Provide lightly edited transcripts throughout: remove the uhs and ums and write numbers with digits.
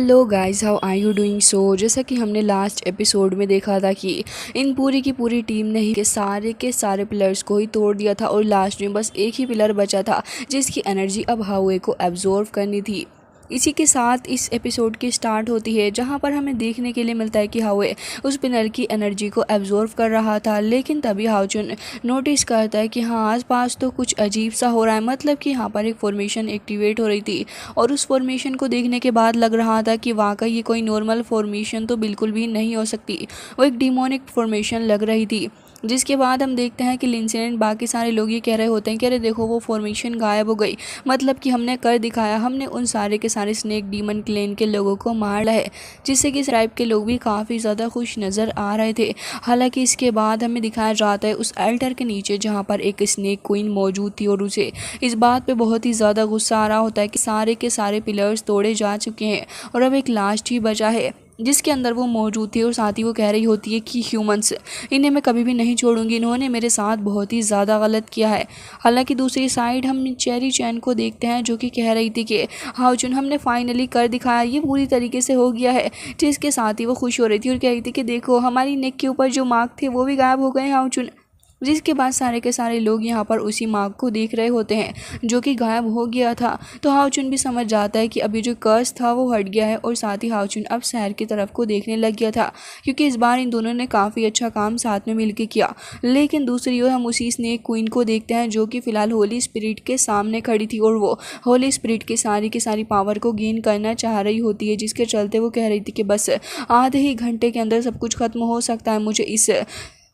Hello guys, how are you doing. जैसा कि हमने लास्ट एपिसोड में देखा था कि इन पूरी की पूरी टीम ने ही के सारे पिलर्स को ही तोड़ दिया था और लास्ट में बस एक ही पिलर बचा था जिसकी एनर्जी अब हाउए को एब्जॉर्व करनी थी। इसी के साथ इस एपिसोड की स्टार्ट होती है जहां पर हमें देखने के लिए मिलता है कि हाउए उस पिलर की एनर्जी को एब्जॉर्व कर रहा था, लेकिन तभी हाउचुन नोटिस करता है कि हाँ, आसपास तो कुछ अजीब सा हो रहा है। मतलब कि यहाँ पर एक फॉर्मेशन एक्टिवेट हो रही थी और उस फॉर्मेशन को देखने के बाद लग रहा था कि वाकई ये कोई नॉर्मल फॉर्मेशन तो बिल्कुल भी नहीं हो सकती, वो एक डिमोनिक फॉर्मेशन लग रही थी। जिसके बाद हम देखते हैं कि लिंसिन बाकी सारे लोग ये कह रहे होते हैं कि अरे देखो, वो फॉर्मेशन गायब हो गई, मतलब कि हमने कर दिखाया, हमने उन सारे के सारे स्नेक डीमन क्लेन के लोगों को मार है, जिससे कि इस ट्राइब के लोग भी काफ़ी ज़्यादा खुश नज़र आ रहे थे। हालांकि इसके बाद हमें दिखाया जाता है उस एल्टर के नीचे जहाँ पर एक स्नेक क्वीन मौजूद थी और उसे इस बात पे बहुत ही ज़्यादा गुस्सा आ रहा होता है कि सारे के सारे पिलर्स तोड़े जा चुके हैं और अब एक लास्ट ही बचा है जिसके अंदर वो मौजूद थी। और साथ ही वो कह रही होती है कि ह्यूमंस, इन्हें मैं कभी भी नहीं छोड़ूंगी, इन्होंने मेरे साथ बहुत ही ज़्यादा गलत किया है। हालांकि दूसरी साइड हम चेरी चैन को देखते हैं जो कि कह रही थी कि हाउचुन, हमने फाइनली कर दिखाया, ये पूरी तरीके से हो गया है। जिसके साथ ही वो खुश हो रही थी और कह रही थी कि देखो, हमारी नेक के ऊपर जो मार्क थे वो भी गायब हो गए हाउचुन। जिसके बाद सारे के सारे लोग यहाँ पर उसी मार्क को देख रहे होते हैं जो कि गायब हो गया था। तो हाउचुन भी समझ जाता है कि अभी जो कर्स था वो हट गया है और साथ ही हाउचुन अब शहर की तरफ को देखने लग गया था, क्योंकि इस बार इन दोनों ने काफ़ी अच्छा काम साथ में मिलकर किया। लेकिन दूसरी ओर हम उसी स्नेक क्वीन को देखते हैं जो कि फ़िलहाल होली स्पिरिट के सामने खड़ी थी और वो होली स्पिरिट की सारी पावर को गेन करना चाह रही होती है, जिसके चलते वो कह रही थी कि बस आधे ही घंटे के अंदर सब कुछ खत्म हो सकता है, मुझे इस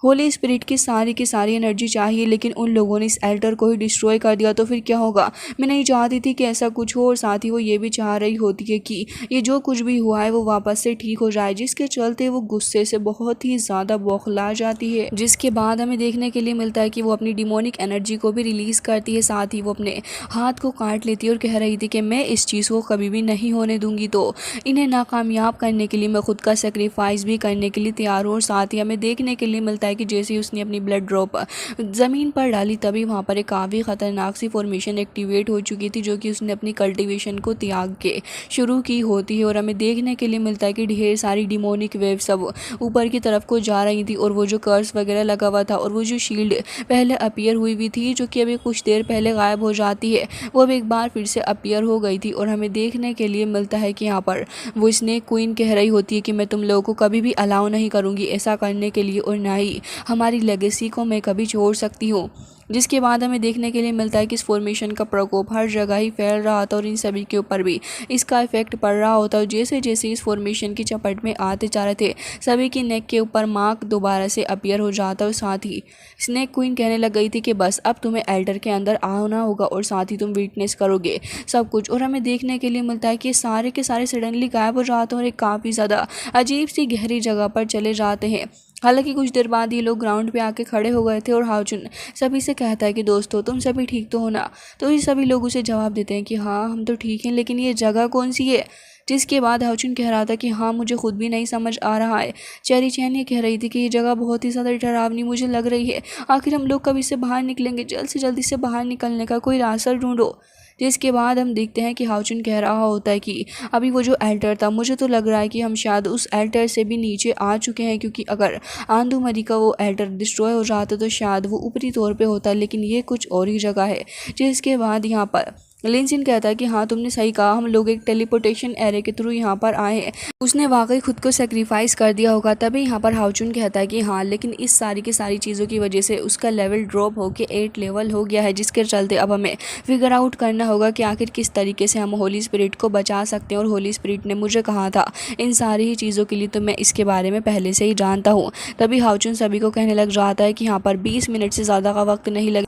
होली स्पिरिट की सारी एनर्जी चाहिए। लेकिन उन लोगों ने इस एल्टर को ही डिस्ट्रॉय कर दिया तो फिर क्या होगा। मैं नहीं चाहती थी कि ऐसा कुछ हो और साथ ही वो ये भी चाह रही होती है कि ये जो कुछ भी हुआ है वो वापस से ठीक हो जाए, जिसके चलते वो गुस्से से बहुत ही ज़्यादा बौखला जाती है। जिसके बाद हमें देखने के लिए मिलता है कि वो अपनी डिमोनिक एनर्जी को भी रिलीज़ करती है, साथ ही वो अपने हाथ को काट लेती है और कह रही थी कि मैं इस चीज़ को कभी भी नहीं होने दूंगी, तो इन्हें नाकामयाब करने के लिए मैं खुद का सेक्रीफाइस भी करने के लिए तैयार हूँ। और साथ ही हमें देखने के लिए मिलता है कि जैसे ही उसने अपनी ब्लड ड्रॉप ज़मीन पर डाली तभी वहाँ पर एक काफ़ी ख़तरनाक सी फॉर्मेशन एक्टिवेट हो चुकी थी, जो कि उसने अपनी कल्टीवेशन को त्याग के शुरू की होती है। और हमें देखने के लिए मिलता है कि ढेर सारी डिमोनिक वेव सब ऊपर की तरफ को जा रही थी और वो जो कर्स वगैरह लगा हुआ था और वो जो शील्ड पहले अपीयर हुई हुई थी जो कि अभी कुछ देर पहले गायब हो जाती है, वो अब एक बार फिर से अपीयर हो गई थी। और हमें देखने के लिए मिलता है कि यहाँ पर वो स्नेक क्वीन कह रही होती है कि मैं तुम लोगों को कभी भी अलाउ नहीं करूँगी ऐसा करने के लिए, और ना ही हमारी लेगेसी को मैं कभी छोड़ सकती हूँ। जिसके बाद हमें देखने के लिए मिलता है कि इस फॉर्मेशन का प्रकोप हर जगह ही फैल रहा था और इन सभी के ऊपर भी इसका इफेक्ट पड़ रहा होता है। जैसे जैसे इस फॉर्मेशन की चपेट में आते जा रहे थे, सभी की नेक के ऊपर मार्क दोबारा से अपीयर हो जाता और साथ ही स्नेक क्वीन कहने लग गई थी कि बस अब तुम्हें एल्डर के अंदर आना होगा और साथ ही तुम विटनेस करोगे सब कुछ। और हमें देखने के लिए मिलता है कि सारे के सारे सडनली गायब हो जाते हैं और एक काफ़ी ज़्यादा अजीब सी गहरी जगह पर चले जाते हैं। हालांकि कुछ देर बाद ये लोग ग्राउंड पे आके खड़े हो गए थे और हाउचुन सभी से कहता है कि दोस्तों, तुम सभी ठीक तो हो ना। तो ये सभी लोग उसे जवाब देते हैं कि हाँ, हम तो ठीक हैं, लेकिन ये जगह कौन सी है। जिसके बाद हाउचुन कह रहा था कि हाँ, मुझे खुद भी नहीं समझ आ रहा है। चेरी चैन ये कह रही थी कि ये जगह बहुत ही ज़्यादा डरावनी मुझे लग रही है, आखिर हम लोग कब इससे बाहर निकलेंगे, जल्द से जल्द इससे बाहर निकलने का कोई रास्ता ढूंढो। जिसके बाद हम देखते हैं कि हाउचुन कह रहा होता है कि अभी वो जो एल्टर था, मुझे तो लग रहा है कि हम शायद उस एल्टर से भी नीचे आ चुके हैं, क्योंकि अगर आंधुमरी का वो एल्टर डिस्ट्रॉय हो जाता तो शायद वो ऊपरी तौर पे होता, लेकिन ये कुछ और ही जगह है। जिसके बाद यहाँ पर लिंसिन कहता है कि हाँ, तुमने सही कहा, हम लोग एक टेलीपोर्टेशन एरे के थ्रू यहाँ पर आए हैं, उसने वाकई खुद को सेक्रीफाइस कर दिया होगा। तभी यहाँ पर हाउचुन कहता है कि हाँ, लेकिन इस सारी की सारी चीज़ों की वजह से उसका लेवल ड्रॉप होकर 8 लेवल हो गया है, जिसके चलते अब हमें फिगर आउट करना होगा कि आखिर किस तरीके से हम होली स्पिरिट को बचा सकते हैं। और होली स्पिरिट ने मुझे कहा था इन सारी ही चीज़ों के लिए, तो मैं इसके बारे में पहले से ही जानता हूँ। तभी हाउचुन सभी को कहने लग जाता है कि यहाँ पर 20 मिनट से ज़्यादा का वक्त नहीं लगे।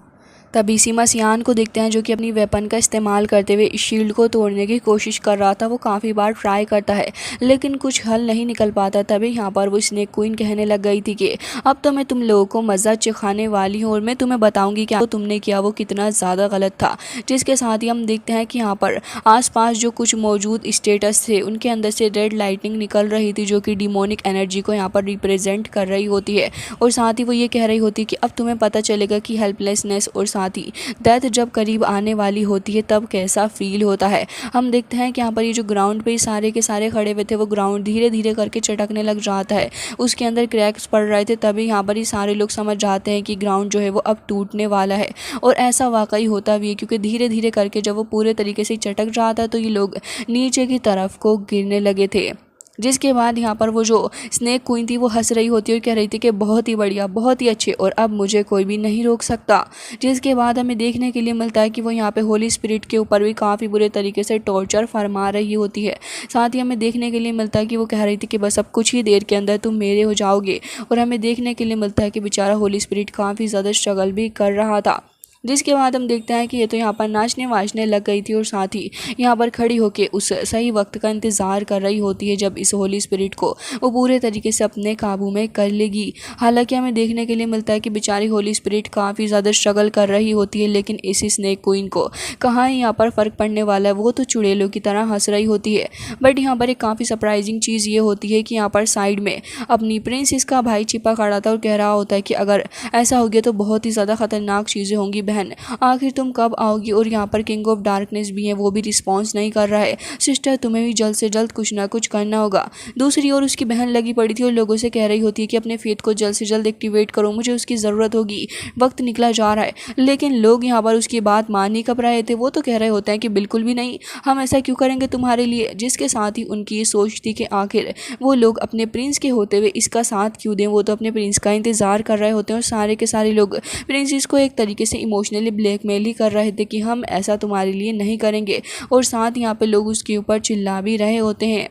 तभी सीमा सियान को देखते हैं जो कि अपनी वेपन का इस्तेमाल करते हुए इस शील्ड को तोड़ने की कोशिश कर रहा था। वो काफ़ी बार ट्राई करता है लेकिन कुछ हल नहीं निकल पाता। तभी यहाँ पर वो स्नेक क्वीन कहने लग गई थी कि अब तो मैं तुम लोगों को मज़ा चखाने वाली हूँ और मैं तुम्हें बताऊंगी कि तुमने किया वो कितना ज़्यादा गलत था। जिसके साथ ही हम देखते हैं कि यहाँ पर आसपास जो कुछ मौजूद स्टेटस थे उनके अंदर से रेड लाइटनिंग निकल रही थी, जो कि डिमोनिक एनर्जी को यहाँ पर रिप्रेजेंट कर रही होती है। और साथ ही वो ये कह रही होती है कि अब तुम्हें पता चलेगा कि हेल्पलेसनेस और साथ ही डेथ जब करीब आने वाली होती है तब कैसा फील होता है। हम देखते हैं कि यहाँ पर ये जो ग्राउंड पे सारे के सारे खड़े हुए थे वो ग्राउंड धीरे धीरे करके चटकने लग जाता है, उसके अंदर क्रैक्स पड़ रहे थे। तभी यहाँ पर ये सारे लोग समझ जाते हैं कि ग्राउंड जो है वो अब टूटने वाला है। और ऐसा वाकई होता भी है, क्योंकि धीरे धीरे करके जब वो पूरे तरीके से चटक जाता है तो ये लोग नीचे की तरफ को गिरने लगे थे। जिसके बाद यहाँ पर वो जो स्नेक क्वीन थी वो हंस रही होती है और कह रही थी कि बहुत ही बढ़िया, बहुत ही अच्छे, और अब मुझे कोई भी नहीं रोक सकता। जिसके बाद हमें देखने के लिए मिलता है कि वो यहाँ पे होली स्पिरिट के ऊपर भी काफ़ी बुरे तरीके से टॉर्चर फरमा रही होती है। साथ ही हमें देखने के लिए मिलता है कि वो कह रही थी कि बस अब कुछ ही देर के अंदर तुम मेरे हो जाओगे। और हमें देखने के लिए मिलता है कि बेचारा होली स्पिरिट काफ़ी ज़्यादा स्ट्रगल भी कर रहा था। जिसके बाद हम देखते हैं कि ये तो यहाँ पर नाचने वाचने लग गई थी और साथ ही यहाँ पर खड़ी होकर उस सही वक्त का इंतज़ार कर रही होती है जब इस होली स्पिरिट को वो पूरे तरीके से अपने काबू में कर लेगी। हालांकि हमें देखने के लिए मिलता है कि बेचारी होली स्पिरिट काफ़ी ज़्यादा स्ट्रगल कर रही होती है, लेकिन इस स्नेक क्वीन को कहाँ यहाँ पर फ़र्क पड़ने वाला है, वो तो चुड़ैलों की तरह हंस रही होती है। बट यहाँ पर एक काफ़ी सरप्राइजिंग चीज़ ये होती है कि यहाँ पर साइड में अपनी प्रिंसेस का भाई छिपा खड़ा था और कह रहा होता है कि अगर ऐसा हो गया तो बहुत ही ज़्यादा ख़तरनाक चीज़ें होंगी बहन, आखिर तुम कब आओगी। और यहाँ पर किंग ऑफ डार्कनेस भी है, वो भी रिस्पॉन्स नहीं कर रहा है। सिस्टर तुम्हें भी जल्द से जल्द कुछ ना कुछ करना होगा। दूसरी ओर उसकी बहन लगी पड़ी थी और लोगों से कह रही होती है कि अपने फेथ को जल्द से जल्द एक्टिवेट करो, मुझे उसकी ज़रूरत होगी, वक्त निकला जा रहा है। लेकिन लोग यहाँ पर उसकी बात मान नहीं कब रहे थे, वो तो कह रहे होते हैं कि बिल्कुल भी नहीं, हम ऐसा क्यों करेंगे तुम्हारे लिए। जिसके साथ ही उनकी ये सोच थी कि आखिर वो लोग अपने प्रिंस के होते हुए इसका साथ क्यों दें, वो तो अपने प्रिंस का इंतज़ार कर रहे होते हैं। और सारे के सारे लोग प्रिंसेस को एक तरीके से इमोशनली ब्लैकमेल ही कर रहे थे कि हम ऐसा तुम्हारे लिए नहीं करेंगे। और साथ यहाँ पे लोग उसके ऊपर चिल्ला भी रहे होते हैं।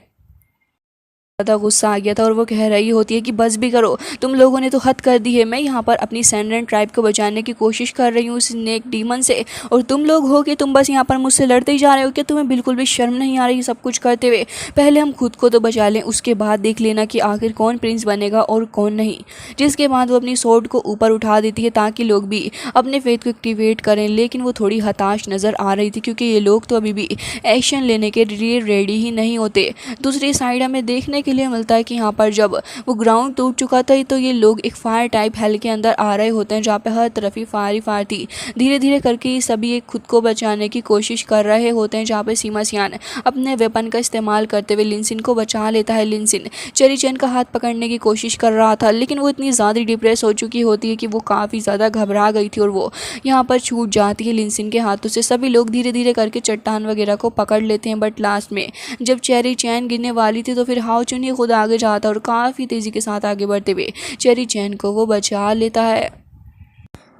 ज़्यादा गुस्सा आ गया था और वो कह रही होती है कि बस भी करो, तुम लोगों ने तो हद कर दी है। मैं यहाँ पर अपनी सैंडन ट्राइब को बचाने की कोशिश कर रही हूँ स्नेक डीमन से, और तुम लोग हो कि तुम बस यहाँ पर मुझसे लड़ते ही जा रहे हो। कि तुम्हें बिल्कुल भी शर्म नहीं आ रही सब कुछ करते हुए। पहले हम खुद को तो बचा लें, उसके बाद देख लेना कि आखिर कौन प्रिंस बनेगा और कौन नहीं। जिसके बाद वो अपनी स्वॉर्ड को ऊपर उठा देती है ताकि लोग भी अपने फेथ को एक्टिवेट करें। लेकिन वो थोड़ी हताश नज़र आ रही थी, क्योंकि ये लोग तो अभी भी एक्शन लेने के लिए रेडी ही नहीं होते। दूसरी साइड हमें देखने के लिए मिलता है कि यहाँ पर जब वो ग्राउंड टूट चुका था तो ये लोग एक फायर टाइप हेल के अंदर आ रहे होते हैं, जहाँ पे हर तरफ ही फायर ही फायर थी। धीरे धीरे करके ये सभी एक खुद को बचाने की कोशिश कर रहे होते हैं, जहाँ पे सीमा सियान अपने वेपन का इस्तेमाल करते हुए लिनसिन को बचा लेता है। लिनसिन चेरी चैन का हाथ पकड़ने की कोशिश कर रहा था, लेकिन वो इतनी ज़्यादा डिप्रेस हो चुकी होती है कि वो काफ़ी ज़्यादा घबरा गई थी और वो यहाँ पर छूट जाती है लिनसिन के हाथों से। सभी लोग धीरे धीरे करके चट्टान वगैरह को पकड़ लेते हैं, बट लास्ट में जब चेरी चैन गिरने वाली थी तो फिर हाउ चुन ही खुद आगे जाता है और काफ़ी तेज़ी के साथ आगे बढ़ते हुए चेरी चैन को वो बचा लेता है।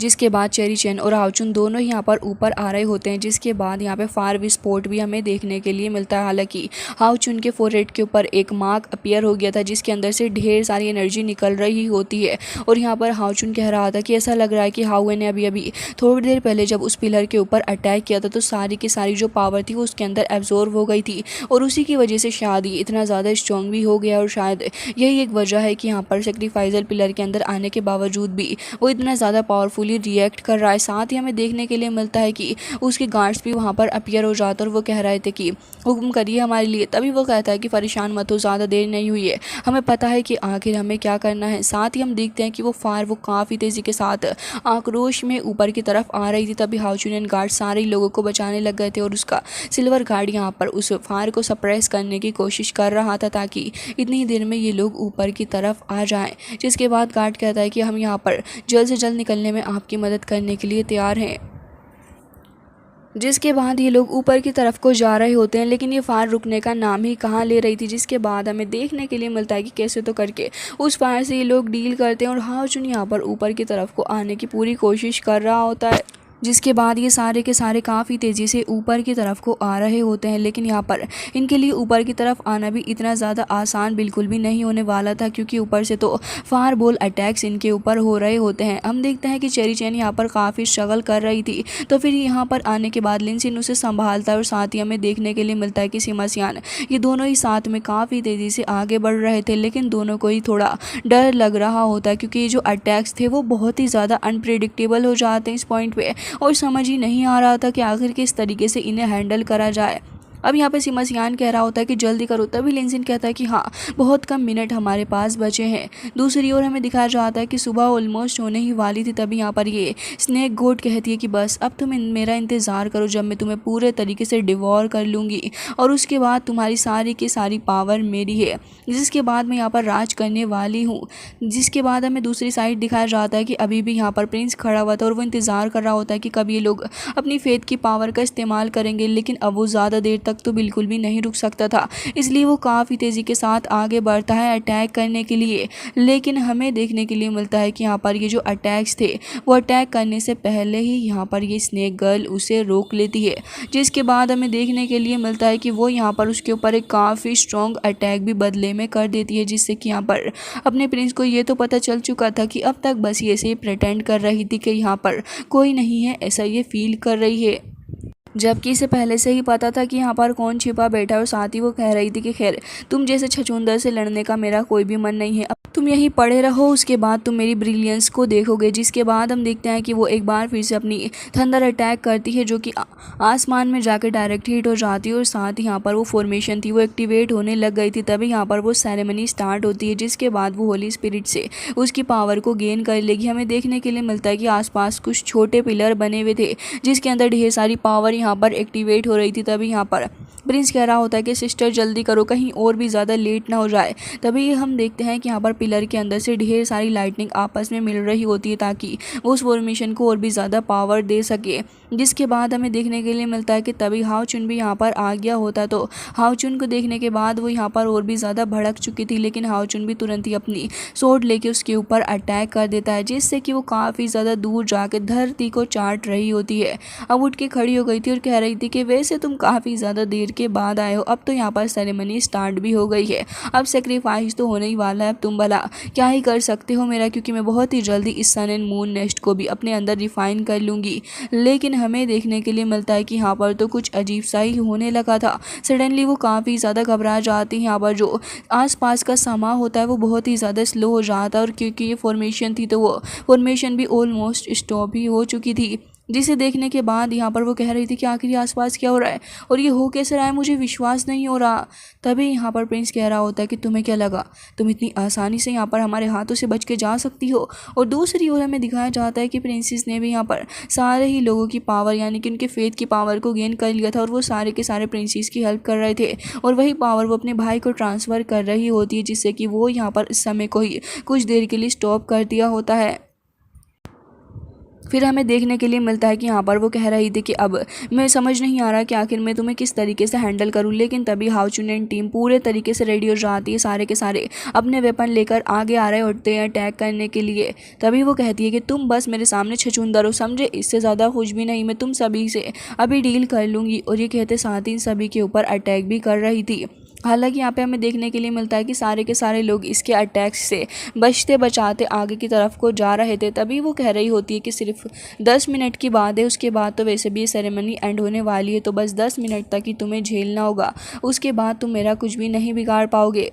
जिसके बाद चेरी चैन और हाउचुन दोनों यहाँ पर ऊपर आ रहे होते हैं। जिसके बाद यहाँ पे फायर विस्फोट भी हमें देखने के लिए मिलता है। हालांकि हाउचुन के फोरहेड के ऊपर एक मार्क अपीयर हो गया था, जिसके अंदर से ढेर सारी एनर्जी निकल रही होती है। और यहाँ पर हाउचुन कह रहा था कि ऐसा लग रहा है कि हाउए ने अभी अभी थोड़ी देर पहले जब उस पिलर के ऊपर अटैक किया था तो सारी की सारी जो पावर थी वो उसके अंदर एब्जॉर्व हो गई थी, और उसी की वजह से शायद ही इतना ज़्यादा स्ट्रॉन्ग भी हो गया। और शायद यही एक वजह है कि यहाँ पर सेक्रीफाइजल पिलर के अंदर आने के बावजूद भी वो इतना ज़्यादा पावरफुली रिएक्ट कर रहा है। साथ ही हमें देखने के लिए मिलता है कि उसके गार्ड्स भी वहाँ पर अपीयर हो जाते और वो कह रहे थे कि हुक्म करिए हमारे लिए। तभी वो कहता है कि परेशान मत हो, ज़्यादा देर नहीं हुई है, हमें पता है कि आखिर हमें क्या करना है। साथ ही हम देखते हैं कि वो फायर वो काफ़ी तेज़ी के साथ आक्रोश में ऊपर की तरफ आ रही थी। तभी हाउचुनियन गार्ड सारे लोगों को बचाने लग गए थे और उसका सिल्वर गार्ड यहाँ पर उस फायर को सप्रेस करने की कोशिश कर रहा था ताकि इतनी देर में ये लोग ऊपर की तरफ आ जाएं। जिसके बाद गार्ड कहता है कि हम यहाँ पर जल्द से जल्द निकलने में आपकी मदद करने के लिए तैयार हैं। जिसके बाद ये लोग ऊपर की तरफ को जा रहे होते हैं, लेकिन ये फायर रुकने का नाम ही कहाँ ले रही थी। जिसके बाद हमें देखने के लिए मिलता है कि कैसे तो करके उस फायर से ये लोग डील करते हैं और हाउचुन यहाँ पर ऊपर की तरफ को आने की पूरी कोशिश कर रहा होता है। जिसके बाद ये सारे के सारे काफ़ी तेज़ी से ऊपर की तरफ को आ रहे होते हैं, लेकिन यहाँ पर इनके लिए ऊपर की तरफ आना भी इतना ज़्यादा आसान बिल्कुल भी नहीं होने वाला था, क्योंकि ऊपर से तो फायर बॉल अटैक्स इनके ऊपर हो रहे होते हैं। हम देखते हैं कि चेरी चैन यहाँ पर काफ़ी स्ट्रगल कर रही थी, तो फिर यहाँ पर आने के बाद लिनसिन उसे संभालता है और साथ ही हमें देखने के लिए मिलता है कि सीमा सियान ये दोनों ही साथ में काफ़ी तेज़ी से आगे बढ़ रहे थे, लेकिन दोनों को ही थोड़ा डर लग रहा होता है, क्योंकि ये जो अटैक्स थे वो बहुत ही ज़्यादा अनप्रिडिक्टेबल हो जाते हैं इस पॉइंट पे, और समझ ही नहीं आ रहा था कि आखिर किस तरीके से इन्हें हैंडल करा जाए। अब यहाँ पे सिमा सियान कह रहा होता है कि जल्दी करो, तभी लिनसिन कहता है कि हाँ, बहुत कम मिनट हमारे पास बचे हैं। दूसरी ओर हमें दिखाया जाता है कि सुबह ऑलमोस्ट होने ही वाली थी, तभी यहाँ पर ये स्नेक गोड कहती है कि बस अब तुम मेरा इंतज़ार करो, जब मैं तुम्हें पूरे तरीके से डिवोर कर लूँगी और उसके बाद तुम्हारी सारी की सारी पावर मेरी है, जिसके बाद मैं यहाँ पर राज करने वाली हूँ। जिसके बाद हमें दूसरी साइड दिखाया जाता है कि अभी भी यहाँ पर प्रिंस खड़ा हुआ था और वो इंतज़ार कर रहा होता है कि कब ये लोग अपनी फेथ की पावर का इस्तेमाल करेंगे, लेकिन अब वो ज़्यादा देर तक तो बिल्कुल भी नहीं रुक सकता था, इसलिए वो काफ़ी तेज़ी के साथ आगे बढ़ता है अटैक करने के लिए। लेकिन हमें देखने के लिए मिलता है कि यहाँ पर ये जो अटैक्स थे वो अटैक करने से पहले ही यहाँ पर ये स्नेक गर्ल उसे रोक लेती है, जिसके बाद हमें देखने के लिए मिलता है कि वो यहाँ पर उसके ऊपर एक काफ़ी स्ट्रॉन्ग अटैक भी बदले में कर देती है, जिससे कि यहाँ पर अपने प्रिंस को ये तो पता चल चुका था कि अब तक बस ये से प्रिटेंड कर रही थी कि यहाँ पर कोई नहीं है, ऐसा ये फील कर रही है, जबकि इसे पहले से ही पता था कि यहाँ पर कौन छिपा बैठा है। और साथ ही वो कह रही थी कि खैर, तुम जैसे छछूंदर से लड़ने का मेरा कोई भी मन नहीं है, अब तुम यहीं पड़े रहो, उसके बाद तुम मेरी ब्रिलियंस को देखोगे। जिसके बाद हम देखते हैं कि वो एक बार फिर से अपनी थंडर अटैक करती है, जो कि आसमान में जाकर डायरेक्ट हिट हो जाती है। और साथ ही यहाँ पर वो फॉर्मेशन थी वो एक्टिवेट होने लग गई थी, तभी यहाँ पर वो सेरेमनी स्टार्ट होती है, जिसके बाद वो होली स्पिरिट से उसकी पावर को गेन कर लेगी। हमें देखने के लिए मिलता है कि आसपास कुछ छोटे पिलर बने हुए थे, जिसके अंदर ढेर सारी पावर यहाँ पर एक्टिवेट हो रही थी। तभी यहाँ पर प्रिंस कह रहा होता है कि सिस्टर जल्दी करो, कहीं और भी ज़्यादा लेट ना हो जाए। तभी हम देखते हैं कि यहाँ पर पिलर के अंदर से ढेर सारी लाइटनिंग आपस में मिल रही होती है, ताकि वो उस फॉर्मेशन को और भी ज़्यादा पावर दे सके। जिसके बाद हमें देखने के लिए मिलता है कि तभी हाओ चुन भी यहाँ पर आ गया होता, तो हाओ चुन को देखने के बाद वो यहाँ पर और भी ज़्यादा भड़क चुकी थी, लेकिन हाओ चुन भी तुरंत ही अपनी स्वॉर्ड लेके उसके ऊपर अटैक कर देता है, जिससे कि वो काफ़ी ज़्यादा दूर जाकर धरती को चाट रही होती है। अब उठ के खड़ी हो गई थी और कह रही थी कि वैसे तुम काफ़ी ज़्यादा देर के बाद आए हो, अब तो यहाँ पर सेरेमनी स्टार्ट भी हो गई है, अब सेक्रीफाइस तो होने ही वाला है, अब तुम भला क्या ही कर सकते हो मेरा, क्योंकि मैं बहुत ही जल्दी इस सन एंड मून नेस्ट को भी अपने अंदर रिफाइन कर लूँगी। लेकिन हमें देखने के लिए मिलता है कि यहाँ पर तो कुछ अजीब सा ही होने लगा था। सडनली वो काफ़ी ज़्यादा घबरा जाती है, यहाँ पर जो आसपास का समा होता है वो बहुत ही ज़्यादा स्लो हो जाता है, और क्योंकि ये फॉर्मेशन थी तो वो फॉर्मेशन भी ऑलमोस्ट स्टॉप ही हो चुकी थी। जिसे देखने के बाद यहाँ पर वो कह रही थी कि आखिर आसपास क्या हो रहा है और ये हो कैसे रहा है, मुझे विश्वास नहीं हो रहा। तभी यहाँ पर प्रिंस कह रहा होता है कि तुम्हें क्या लगा तुम इतनी आसानी से यहाँ पर हमारे हाथों से बच के जा सकती हो। और दूसरी ओर हमें दिखाया जाता है कि प्रिंसेस ने भी यहाँ पर सारे ही लोगों की पावर यानी कि उनके फेथ की पावर को गेन कर लिया था, और वो सारे के सारे प्रिंसेस की हेल्प कर रहे थे, और वही पावर वो अपने भाई को ट्रांसफ़र कर रही होती है, जिससे कि वो यहाँ पर इस समय को ही कुछ देर के लिए स्टॉप कर दिया होता है। फिर हमें देखने के लिए मिलता है कि यहाँ पर वो कह रही थी कि अब मैं समझ नहीं आ रहा कि आखिर मैं तुम्हें किस तरीके से हैंडल करूँ। लेकिन तभी हाओ चुन एंड टीम पूरे तरीके से रेडी हो जाती है, सारे के सारे अपने वेपन लेकर आगे आ रहे होते हैं अटैक करने के लिए। तभी वो कहती है कि तुम बस मेरे सामने छछूंदर हो, समझे, इससे ज़्यादा कुछ भी नहीं, मैं तुम सभी से अभी डील कर लूँगी। और ये कहते साथ ही सभी के ऊपर अटैक भी कर रही थी। हालांकि यहाँ पे हमें देखने के लिए मिलता है कि सारे के सारे लोग इसके अटैक्स से बचते बचाते आगे की तरफ को जा रहे थे। तभी वो कह रही होती है कि सिर्फ 10 मिनट की बात है, उसके बाद तो वैसे भी ये सेरेमनी एंड होने वाली है, तो बस 10 मिनट तक ही तुम्हें झेलना होगा, उसके बाद तुम मेरा कुछ भी नहीं बिगाड़ पाओगे।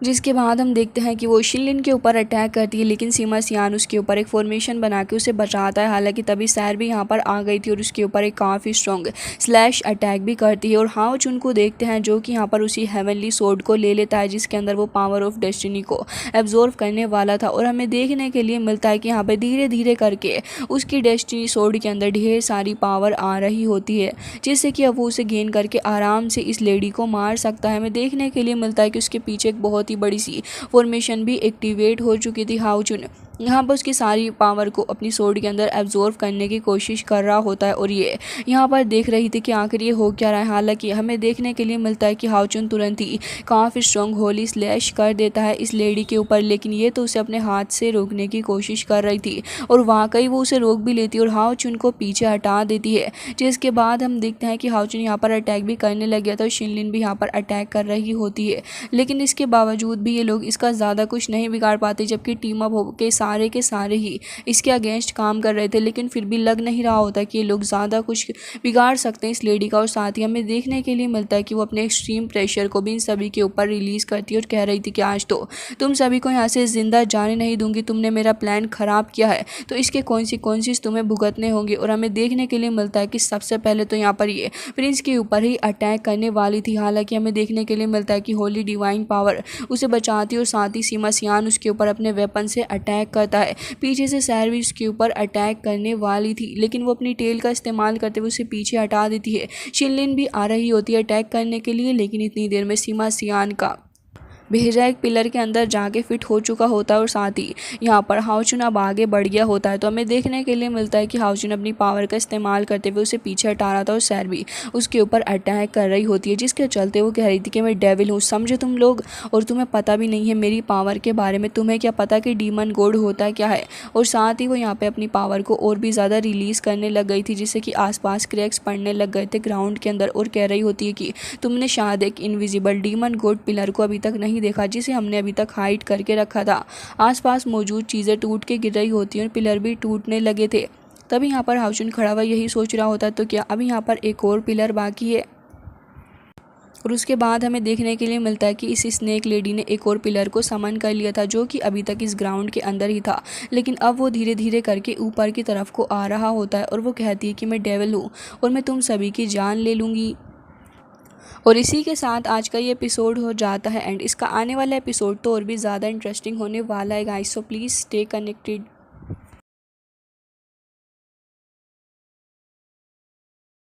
जिसके बाद हम देखते हैं कि वो शिनलिन के ऊपर अटैक करती है, लेकिन सिमा सियान उसके ऊपर एक फॉर्मेशन बना के उसे बचाता है। हालांकि तभी सैर भी यहाँ पर आ गई थी और उसके ऊपर एक काफ़ी स्ट्रॉन्ग स्लैश अटैक भी करती है। और हाओ चुन को देखते हैं जो कि यहाँ पर उसी हेवनली सोर्ड को ले लेता है, जिसके अंदर वो पावर ऑफ डेस्टिनी को एब्जॉर्व करने वाला था। और हमें देखने के लिए मिलता है कि यहाँ पर धीरे धीरे करके उसकी डेस्टिनी सोर्ड के अंदर ढेर सारी पावर आ रही होती है, जिससे कि अब वो उसे गेन करके आराम से इस लेडी को मार सकता है। हमें देखने के लिए मिलता है कि उसके पीछे एक बहुत ही बड़ी सी फॉर्मेशन भी एक्टिवेट हो चुकी थी। हाओ चुन यहाँ पर उसकी सारी पावर को अपनी सोर्ड के अंदर एब्जॉर्व करने की कोशिश कर रहा होता है, और ये यहाँ पर देख रही थी कि आखिर ये हो क्या रहा है। हालांकि हमें देखने के लिए मिलता है कि हाओ चुन तुरंत ही काफ़ी स्ट्रॉन्ग होली स्लैश कर देता है इस लेडी के ऊपर, लेकिन ये तो उसे अपने हाथ से रोकने की कोशिश कर रही थी, और वाकई वो उसे रोक भी लेती है और हाओ चुन को पीछे हटा देती है। जिसके बाद हम देखते हैं कि हाओ चुन यहाँ पर अटैक भी करने लग गया था और शिनलिन भी यहाँ पर अटैक कर रही होती है, लेकिन इसके बावजूद भी ये लोग इसका ज़्यादा कुछ नहीं बिगाड़ पाते, जबकि टीम अप होकर सारे के सारे ही इसके अगेंस्ट काम कर रहे थे, लेकिन फिर भी लग नहीं रहा होता कि ये लोग ज़्यादा कुछ बिगाड़ सकते हैं इस लेडी का। और साथ ही हमें देखने के लिए मिलता है कि वो अपने एक्सट्रीम प्रेशर को भी इन सभी के ऊपर रिलीज़ करती है और कह रही थी कि आज तो तुम सभी को यहाँ से ज़िंदा जाने नहीं दूंगी, तुमने मेरा प्लान ख़राब किया है तो इसके कॉन्सिक्वेंसेस तुम्हें भुगतने होंगे। और हमें देखने के लिए मिलता है कि सबसे पहले तो यहाँ पर ये प्रिंस के ऊपर ही अटैक करने वाली थी। हालांकि हमें देखने के लिए मिलता है कि होली डिवाइन पावर उसे बचाती और साथ ही सीमा सियान उसके ऊपर अपने वेपन से अटैक करता है। पीछे से सैर उसके ऊपर अटैक करने वाली थी, लेकिन वो अपनी टेल का इस्तेमाल करते हुए उसे पीछे हटा देती है। शिनलिन भी आ रही होती है अटैक करने के लिए, लेकिन इतनी देर में सीमा सियान का भेजा एक पिलर के अंदर जाके फिट हो चुका होता है और साथ ही यहाँ पर हाउचुन अब आगे बढ़ गया होता है। तो हमें देखने के लिए मिलता है कि हाउचुन अपनी पावर का इस्तेमाल करते हुए उसे पीछे हटा रहा था और सैर भी उसके ऊपर अटैक कर रही होती है, जिसके चलते वो कह रही थी कि मैं डेविल हूँ, समझे तुम लोग, और तुम्हें पता भी नहीं है मेरी पावर के बारे में, तुम्हें क्या पता कि डीमन गॉड होता क्या है। और साथ ही वो यहाँ पर अपनी पावर को और भी ज़्यादा रिलीज़ करने लग गई थी, जिससे कि आसपास क्रैक्स पड़ने लग गए थे ग्राउंड के अंदर। और कह रही होती है कि तुमने शायद एक इनविजिबल डीमन गॉड पिलर को अभी तक नहीं देखा, जिसे हमने अभी तक हाइड करके रखा था। आसपास मौजूद चीज़ें टूट के गिर रही होती हैं और पिलर भी टूटने लगे थे। तभी यहाँ पर हाउचुन खड़ा हुआ यही सोच रहा होता तो क्या अभी यहाँ पर एक और पिलर बाकी है। और उसके बाद हमें देखने के लिए मिलता है कि इस स्नेक लेडी ने एक और पिलर को समन कर लिया था, जो कि अभी तक इस ग्राउंड के अंदर ही था, लेकिन अब वो धीरे धीरे करके ऊपर की तरफ को आ रहा होता है। और वो कहती है कि मैं डेविल हूँ और मैं तुम सभी की जान ले लूँगी। और इसी के साथ आज का ये एपिसोड हो जाता है एंड इसका आने वाला एपिसोड तो और भी ज़्यादा इंटरेस्टिंग होने वाला है guys, so please stay connected.